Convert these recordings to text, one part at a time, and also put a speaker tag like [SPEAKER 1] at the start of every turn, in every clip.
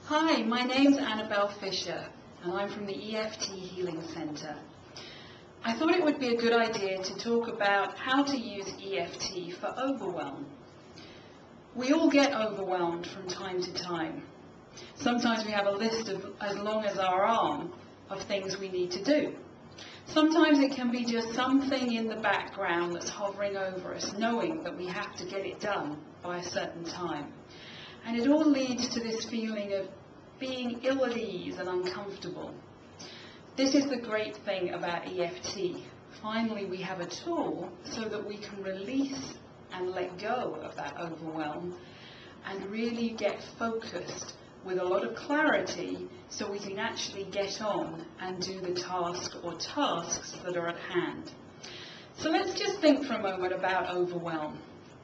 [SPEAKER 1] Hi, my name's Annabel Fisher, and I'm from the EFT Healing Centre. I thought it would be a good idea to talk about how to use EFT for overwhelm. We all get overwhelmed from time to time. Sometimes we have a list of as long as our arm of things we need to do. Sometimes it can be just something in the background that's hovering over us, knowing that we have to get it done by a certain time. And it all leads to this feeling of being ill at ease and uncomfortable. This is the great thing about EFT. Finally, we have a tool so that we can release and let go of that overwhelm and really get focused with a lot of clarity so we can actually get on and do the task or tasks that are at hand. So let's just think for a moment about overwhelm.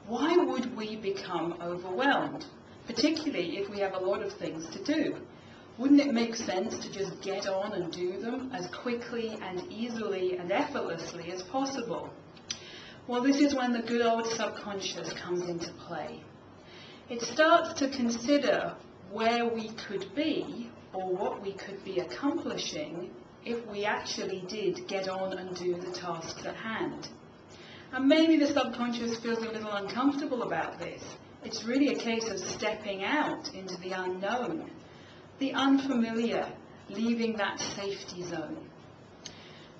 [SPEAKER 1] Why would we become overwhelmed? Particularly if we have a lot of things to do. Wouldn't it make sense to just get on and do them as quickly and easily and effortlessly as possible? Well, this is when the good old subconscious comes into play. It starts to consider where we could be or what we could be accomplishing if we actually did get on and do the tasks at hand. And maybe the subconscious feels a little uncomfortable about this. It's really a case of stepping out into the unknown, the unfamiliar, leaving that safety zone.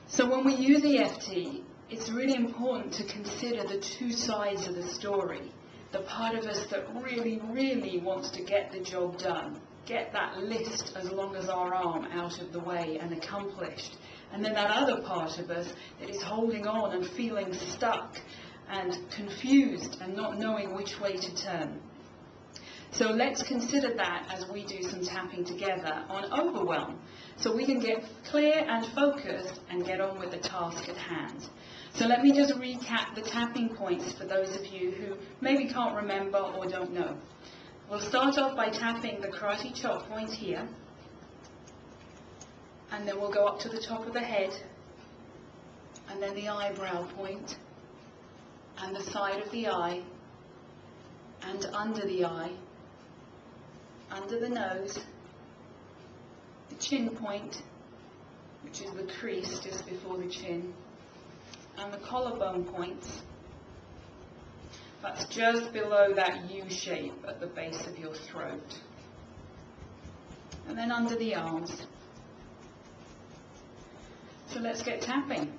[SPEAKER 1] So when we use EFT, it's really important to consider the two sides of the story. The part of us that really, really wants to get the job done, get that list as long as our arm out of the way and accomplished. And then that other part of us that is holding on and feeling stuck and confused and not knowing which way to turn. So let's consider that as we do some tapping together on overwhelm, so we can get clear and focused and get on with the task at hand. So let me just recap the tapping points for those of you who maybe can't remember or don't know. We'll start off by tapping the karate chop point here, and then we'll go up to the top of the head, and then the eyebrow point, and the side of the eye, and under the eye, under the nose, the chin point, which is the crease just before the chin, and the collarbone points. That's just below that U shape at the base of your throat. And then under the arms. So let's get tapping.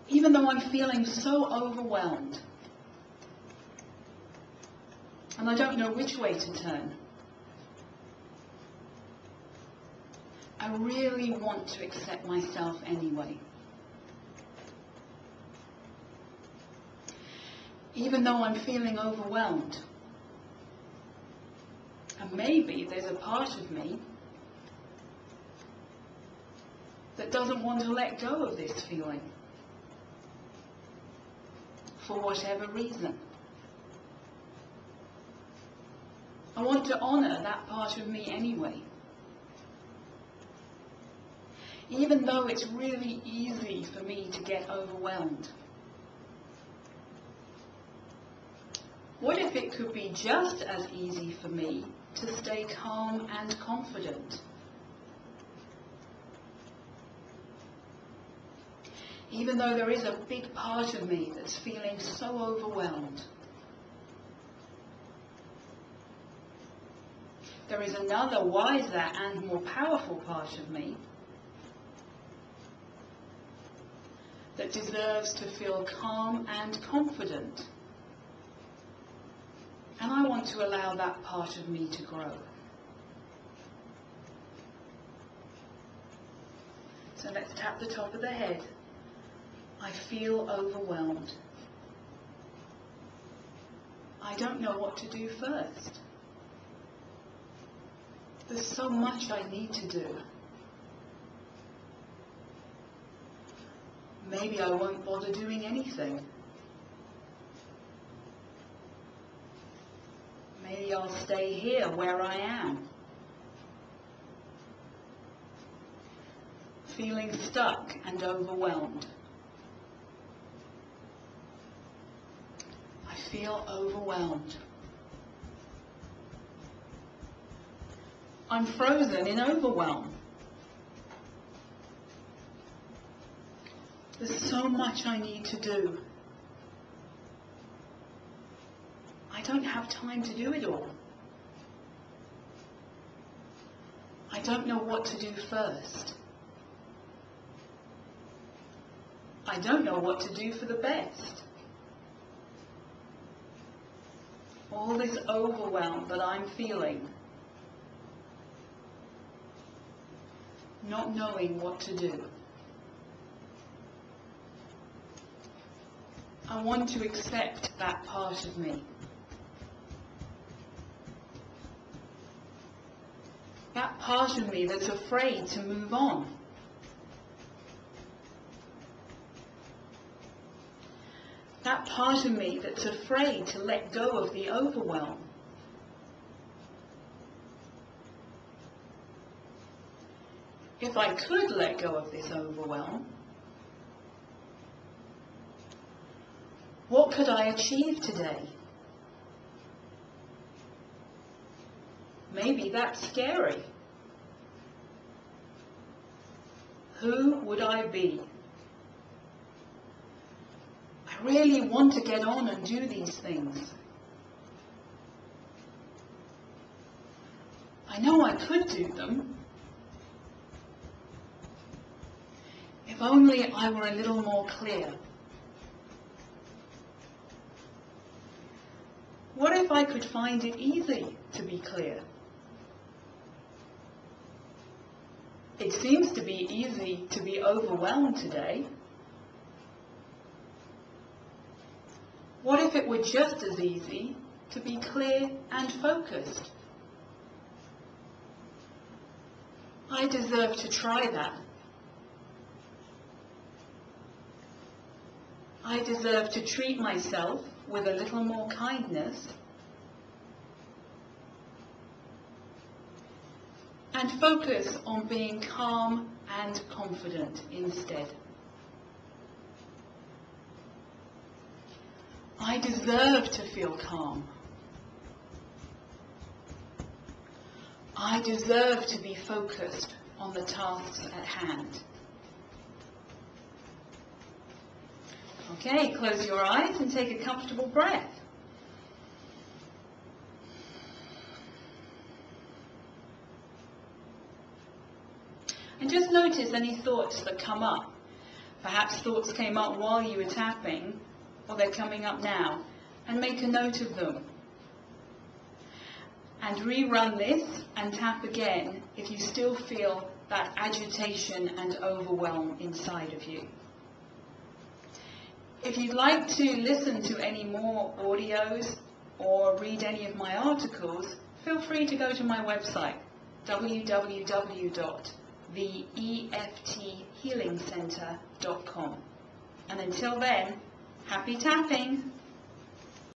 [SPEAKER 1] Even though I'm feeling so overwhelmed, and I don't know which way to turn, I really want to accept myself anyway. Even though I'm feeling overwhelmed, and maybe there's a part of me that doesn't want to let go of this feeling, for whatever reason. I want to honour that part of me anyway. Even though it's really easy for me to get overwhelmed. What if it could be just as easy for me to stay calm and confident? Even though there is a big part of me that's feeling so overwhelmed, there is another wiser and more powerful part of me that deserves to feel calm and confident. And I want to allow that part of me to grow. So let's tap the top of the head. I feel overwhelmed. I don't know what to do first. There's so much I need to do. Maybe I won't bother doing anything. Maybe I'll stay here where I am. Feeling stuck and overwhelmed. I feel overwhelmed. I'm frozen in overwhelm. There's so much I need to do. I don't have time to do it all. I don't know what to do first. I don't know what to do for the best. All this overwhelm that I'm feeling, not knowing what to do. I want to accept that part of me. That part of me that's afraid to move on. That part of me that's afraid to let go of the overwhelm. If I could let go of this overwhelm, what could I achieve today? Maybe that's scary. Who would I be? I really want to get on and do these things. I know I could do them. If only I were a little more clear. What if I could find it easy to be clear? It seems to be easy to be overwhelmed today. What if it were just as easy to be clear and focused? I deserve to try that. I deserve to treat myself with a little more kindness and focus on being calm and confident instead. I deserve to feel calm. I deserve to be focused on the tasks at hand. Okay, close your eyes and take a comfortable breath. And just notice any thoughts that come up. Perhaps thoughts came up while you were tapping, or they're coming up now, and make a note of them. And rerun this and tap again if you still feel that agitation and overwhelm inside of you. If you'd like to listen to any more audios or read any of my articles, feel free to go to my website, www.theefthehealingcentre.com. And until then, happy tapping!